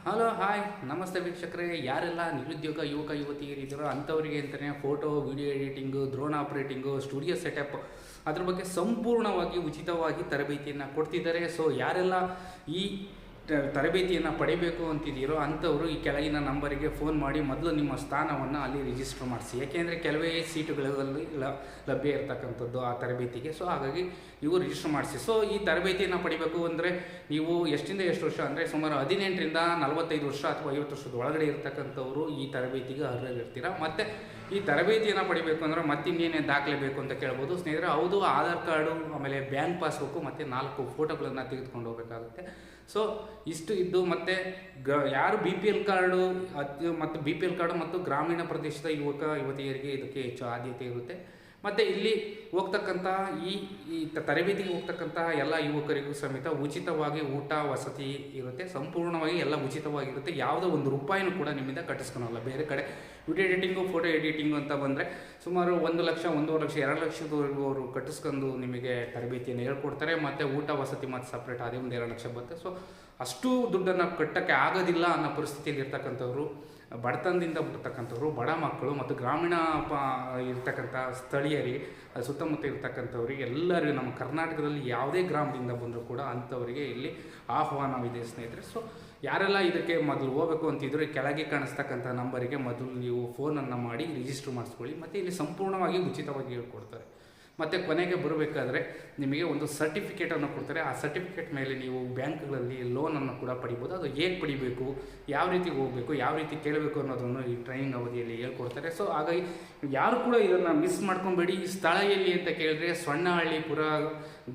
Hello hi ನಮಸ್ತೆ ವೀಕ್ಷಕರೇ. ಯಾರೆಲ್ಲ ನಿರುದ್ಯೋಗ ಯುವಕ ಯುವತಿಯರಿದ್ದಾರೋ ಅಂಥವರಿಗೆ ಅಂತಲೇ photo video editing, drone operating, studio setup ಅದ್ರ ಬಗ್ಗೆ ಸಂಪೂರ್ಣವಾಗಿ ಉಚಿತವಾಗಿ ತರಬೇತಿಯನ್ನು ಕೊಡ್ತಿದ್ದಾರೆ. ಸೊ ಯಾರೆಲ್ಲ ಈ ತರಬೇತಿಯನ್ನು ಪಡಿಬೇಕು ಅಂತಿದ್ದೀರೋ ಅಂಥವರು ಈ ಕೆಳಗಿನ ನಂಬರಿಗೆ ಫೋನ್ ಮಾಡಿ ಮೊದಲು ನಿಮ್ಮ ಸ್ಥಾನವನ್ನು ಅಲ್ಲಿ ರಿಜಿಸ್ಟರ್ ಮಾಡಿಸಿ. ಯಾಕೆಂದರೆ ಕೆಲವೇ ಸೀಟುಗಳಲ್ಲಿ ಲಭ್ಯ ಇರತಕ್ಕಂಥದ್ದು ಆ ತರಬೇತಿಗೆ. ಸೊ ಹಾಗಾಗಿ ನೀವು ರಿಜಿಸ್ಟರ್ ಮಾಡಿಸಿ. ಸೊ ಈ ತರಬೇತಿಯನ್ನು ಪಡಿಬೇಕು ಅಂದರೆ ನೀವು ಎಷ್ಟಿಂದ ಎಷ್ಟು ವರ್ಷ ಅಂದರೆ ಸುಮಾರು 18ರಿಂದ 45 ವರ್ಷ ಅಥವಾ 50 ವರ್ಷದ ಒಳಗಡೆ ಇರ್ತಕ್ಕಂಥವ್ರು ಈ ತರಬೇತಿಗೆ ಅರ್ಹರಿರ್ತೀರ. ಮತ್ತು ಈ ತರಬೇತಿಯನ್ನು ಪಡಿಬೇಕು ಅಂದರೆ ಮತ್ತಿನ್ನೇನೇ ದಾಖಲೆ ಬೇಕು ಅಂತ ಕೇಳ್ಬೋದು ಸ್ನೇಹಿತರೆ. ಹೌದು, ಆಧಾರ್ ಕಾರ್ಡು, ಆಮೇಲೆ ಬ್ಯಾಂಕ್ ಪಾಸ್ಬುಕ್ಕು ಮತ್ತು 4 ಫೋಟೋಗಳನ್ನು ತೆಗೆದುಕೊಂಡು ಹೋಗಬೇಕಾಗುತ್ತೆ. ಸೊ ಇಷ್ಟು ಇದ್ದು ಮತ್ತು ಯಾರು BPL ಕಾರ್ಡು ಮತ್ತು BPL ಕಾರ್ಡು ಮತ್ತು ಗ್ರಾಮೀಣ ಪ್ರದೇಶದ ಯುವಕ ಯುವತಿಯರಿಗೆ ಇದಕ್ಕೆ ಹೆಚ್ಚು ಆದ್ಯತೆ ಇರುತ್ತೆ. ಮತ್ತು ಇಲ್ಲಿ ಹೋಗ್ತಕ್ಕಂಥ ಈ ತರಬೇತಿಗೆ ಹೋಗ್ತಕ್ಕಂಥ ಎಲ್ಲ ಯುವಕರಿಗೂ ಸಮೇತ ಉಚಿತವಾಗಿ ಊಟ ವಸತಿ ಇರುತ್ತೆ. ಸಂಪೂರ್ಣವಾಗಿ ಎಲ್ಲ ಉಚಿತವಾಗಿರುತ್ತೆ. ಯಾವುದೋ ಒಂದು ರೂಪಾಯಿನೂ ಕೂಡ ನಿಮ್ಮಿಂದ ಕಟ್ಟಿಸ್ಕೊಳಲ್ಲ. ಬೇರೆ ಕಡೆ ವಿಡಿಯೋ ಎಡಿಟಿಂಗು, ಫೋಟೋ ಎಡಿಟಿಂಗು ಅಂತ ಬಂದರೆ ಸುಮಾರು 1 ಲಕ್ಷ, 1.5 ಲಕ್ಷ, 2 ಲಕ್ಷದವರೆಗೂ ಅವರು ಕಟ್ಟಿಸ್ಕೊಂಡು ನಿಮಗೆ ತರಬೇತಿಯನ್ನು ಹೇಳ್ಕೊಡ್ತಾರೆ. ಮತ್ತು ಊಟ ವಸತಿ ಮತ್ತು ಸಪ್ರೇಟ್ ಅದೇ ಒಂದು 2 ಲಕ್ಷ ಬರುತ್ತೆ. ಸೊ ಅಷ್ಟು ದುಡ್ಡನ್ನು ಕಟ್ಟೋಕ್ಕೆ ಆಗೋದಿಲ್ಲ ಅನ್ನೋ ಪರಿಸ್ಥಿತಿಯಲ್ಲಿ ಇರ್ತಕ್ಕಂಥವ್ರು, ಬಡತನದಿಂದ ಬರ್ತಕ್ಕಂಥವ್ರು, ಬಡ ಮಕ್ಕಳು ಮತ್ತು ಗ್ರಾಮೀಣ ಇರ್ತಕ್ಕಂಥ ಸ್ಥಳೀಯರಿಗೆ, ಸುತ್ತಮುತ್ತ ಇರ್ತಕ್ಕಂಥವ್ರಿಗೆ ಎಲ್ಲರಿಗೂ ನಮ್ಮ ಕರ್ನಾಟಕದಲ್ಲಿ ಯಾವುದೇ ಗ್ರಾಮದಿಂದ ಬಂದರೂ ಕೂಡ ಅಂಥವರಿಗೆ ಇಲ್ಲಿ ಆಹ್ವಾನವಿದೆ ಸ್ನೇಹಿತರೆ. ಸೊ ಯಾರೆಲ್ಲ ಇದಕ್ಕೆ ಮೊದಲು ಹೋಗಬೇಕು ಅಂತಿದ್ರೆ ಕೆಳಗೆ ಕಾಣಿಸ್ತಕ್ಕಂಥ ನಂಬರಿಗೆ ಮೊದಲು ನೀವು ಫೋನನ್ನು ಮಾಡಿ ರಿಜಿಸ್ಟರ್ ಮಾಡಿಸ್ಕೊಳ್ಳಿ. ಮತ್ತು ಇಲ್ಲಿ ಸಂಪೂರ್ಣವಾಗಿ ಉಚಿತವಾಗಿ ಹೇಳ್ಕೊಡ್ತಾರೆ. ಮತ್ತು ಕೊನೆಗೆ ಬರಬೇಕಾದ್ರೆ ನಿಮಗೆ ಒಂದು ಸರ್ಟಿಫಿಕೇಟನ್ನು ಕೊಡ್ತಾರೆ. ಆ ಸರ್ಟಿಫಿಕೇಟ್ ಮೇಲೆ ನೀವು ಬ್ಯಾಂಕ್ಗಳಲ್ಲಿ ಲೋನನ್ನು ಕೂಡ ಪಡಿಬೋದು. ಅದು ಹೇಗೆ ಪಡಿಬೇಕು, ಯಾವ ರೀತಿ ಹೋಗಬೇಕು, ಯಾವ ರೀತಿ ಕೇಳಬೇಕು ಅನ್ನೋದನ್ನು ಈ ಟ್ರೈನಿಂಗ್ ಅವಧಿಯಲ್ಲಿ ಹೇಳ್ಕೊಡ್ತಾರೆ. ಸೊ ಹಾಗಾಗಿ ಯಾರು ಕೂಡ ಇದನ್ನು ಮಿಸ್ ಮಾಡ್ಕೊಬೇಡಿ. ಈ ಸ್ಥಳ ಎಲ್ಲಿ ಅಂತ ಕೇಳಿದ್ರೆ ಸೊಣ್ಣಹಳ್ಳಿಪುರ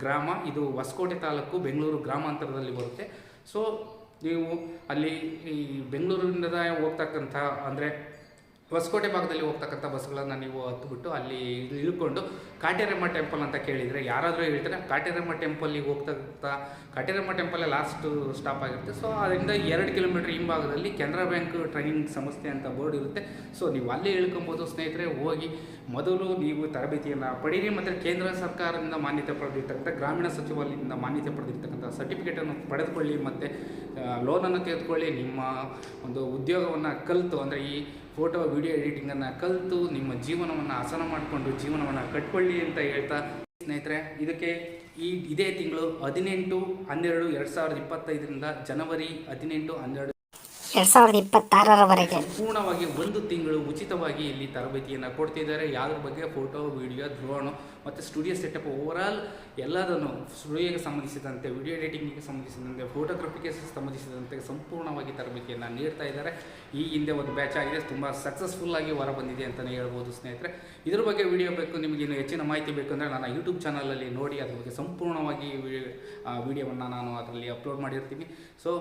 ಗ್ರಾಮ, ಇದು ಹೊಸಕೋಟೆ ತಾಲೂಕು, ಬೆಂಗಳೂರು ಗ್ರಾಮಾಂತರದಲ್ಲಿ ಬರುತ್ತೆ. ಸೊ ನೀವು ಅಲ್ಲಿ ಈ ಬೆಂಗಳೂರಿನಿಂದ ಹೋಗ್ತಕ್ಕಂಥ ಅಂದರೆ ಹೊಸಕೋಟೆ ಭಾಗದಲ್ಲಿ ಹೋಗ್ತಕ್ಕಂಥ ಬಸ್ಗಳನ್ನು ನೀವು ಹತ್ಬಿಟ್ಟು ಅಲ್ಲಿ ಇಳ್ಕೊಂಡು ಕಾಟೇರಮ್ಮ ಟೆಂಪಲ್ ಅಂತ ಕೇಳಿದರೆ ಯಾರಾದರೂ ಹೇಳ್ತಾರೆ. ಕಾಟೇರಮ್ಮ ಟೆಂಪಲ್ಲಿಗೆ ಹೋಗ್ತಕ್ಕಂಥ ಕಾಟೇರಮ್ಮ ಟೆಂಪಲ್ಲೇ ಲಾಸ್ಟ್ ಸ್ಟಾಪ್ ಆಗಿರುತ್ತೆ. ಸೊ ಅದರಿಂದ 2 ಕಿಲೋಮೀಟರ್ ಹಿಂಭಾಗದಲ್ಲಿ ಕೆನರಾ ಬ್ಯಾಂಕ್ ಟ್ರೈನಿಂಗ್ ಸಂಸ್ಥೆ ಅಂತ ಬೋರ್ಡ್ ಇರುತ್ತೆ. ಸೊ ನೀವು ಅಲ್ಲೇ ಇಳ್ಕೊಬೋದು ಸ್ನೇಹಿತರೆ. ಹೋಗಿ ಮೊದಲು ನೀವು ತರಬೇತಿಯನ್ನು ಪಡೀರಿ. ಮತ್ತು ಕೇಂದ್ರ ಸರ್ಕಾರದಿಂದ ಮಾನ್ಯತೆ ಪಡೆದಿರ್ತಕ್ಕಂಥ, ಗ್ರಾಮೀಣ ಸಚಿವಾಲಯದಿಂದ ಮಾನ್ಯತೆ ಪಡೆದಿರ್ತಕ್ಕಂಥ ಸರ್ಟಿಫಿಕೇಟನ್ನು ಪಡೆದುಕೊಳ್ಳಿ. ಮತ್ತು ಲೋನನ್ನು ತೆಗೆದುಕೊಳ್ಳಿ. ನಿಮ್ಮ ಒಂದು ಉದ್ಯೋಗವನ್ನು ಕಲಿತು ಅಂದರೆ ಈ ಫೋಟೋ ವಿಡಿಯೋ ಎಡಿಟಿಂಗನ್ನು ಕಲಿತು ನಿಮ್ಮ ಜೀವನವನ್ನು ಹಸನ ಮಾಡಿಕೊಂಡು ಜೀವನವನ್ನು ಕಟ್ಕೊಳ್ಳಿ ಅಂತ ಹೇಳ್ತಾ ಸ್ನೇಹಿತರೆ, ಇದಕ್ಕೆ ಇದೇ ತಿಂಗಳು 18/12/2025ರಿಂದ ಜನವರಿ 18/12/2026 ಸಂಪೂರ್ಣವಾಗಿ 1 ತಿಂಗಳು ಉಚಿತವಾಗಿ ಇಲ್ಲಿ ತರಬೇತಿಯನ್ನು ಕೊಡ್ತಿದ್ದಾರೆ. ಯಾವುದ್ರ ಬಗ್ಗೆ ಫೋಟೋ, ವಿಡಿಯೋ, ಡ್ರೋನು ಮತ್ತು ಸ್ಟುಡಿಯೋ ಸೆಟಪ್ ಓವರಾಲ್ ಎಲ್ಲದನ್ನು ಸ್ಟುಡಿಯೋಗೆ ಸಂಬಂಧಿಸಿದಂತೆ, ವಿಡಿಯೋ ಎಡಿಟಿಂಗಿಗೆ ಸಂಬಂಧಿಸಿದಂತೆ, ಫೋಟೋಗ್ರಫಿಗೆ ಸಂಬಂಧಿಸಿದಂತೆ ಸಂಪೂರ್ಣವಾಗಿ ತರಬೇತಿಯನ್ನು ನೀಡ್ತಾ ಇದ್ದಾರೆ. ಈ ಹಿಂದೆ ಒಂದು ಬ್ಯಾಚ್ ಆಗಿದೆ, ತುಂಬ ಸಕ್ಸಸ್ಫುಲ್ಲಾಗಿ ಹೊರ ಬಂದಿದೆ ಅಂತಲೇ ಹೇಳ್ಬೋದು ಸ್ನೇಹಿತರೆ. ಇದ್ರ ಬಗ್ಗೆ ವಿಡಿಯೋ ಬೇಕು, ನಿಮಗೆ ಇನ್ನೂ ಹೆಚ್ಚಿನ ಮಾಹಿತಿ ಬೇಕಂದರೆ ನನ್ನ ಯೂಟ್ಯೂಬ್ ಚಾನಲಲ್ಲಿ ನೋಡಿ. ಅದ್ರ ಬಗ್ಗೆ ಸಂಪೂರ್ಣವಾಗಿ ವಿಡಿಯೋವನ್ನು ನಾನು ಅದರಲ್ಲಿ ಅಪ್ಲೋಡ್ ಮಾಡಿರ್ತೀನಿ. ಸೊ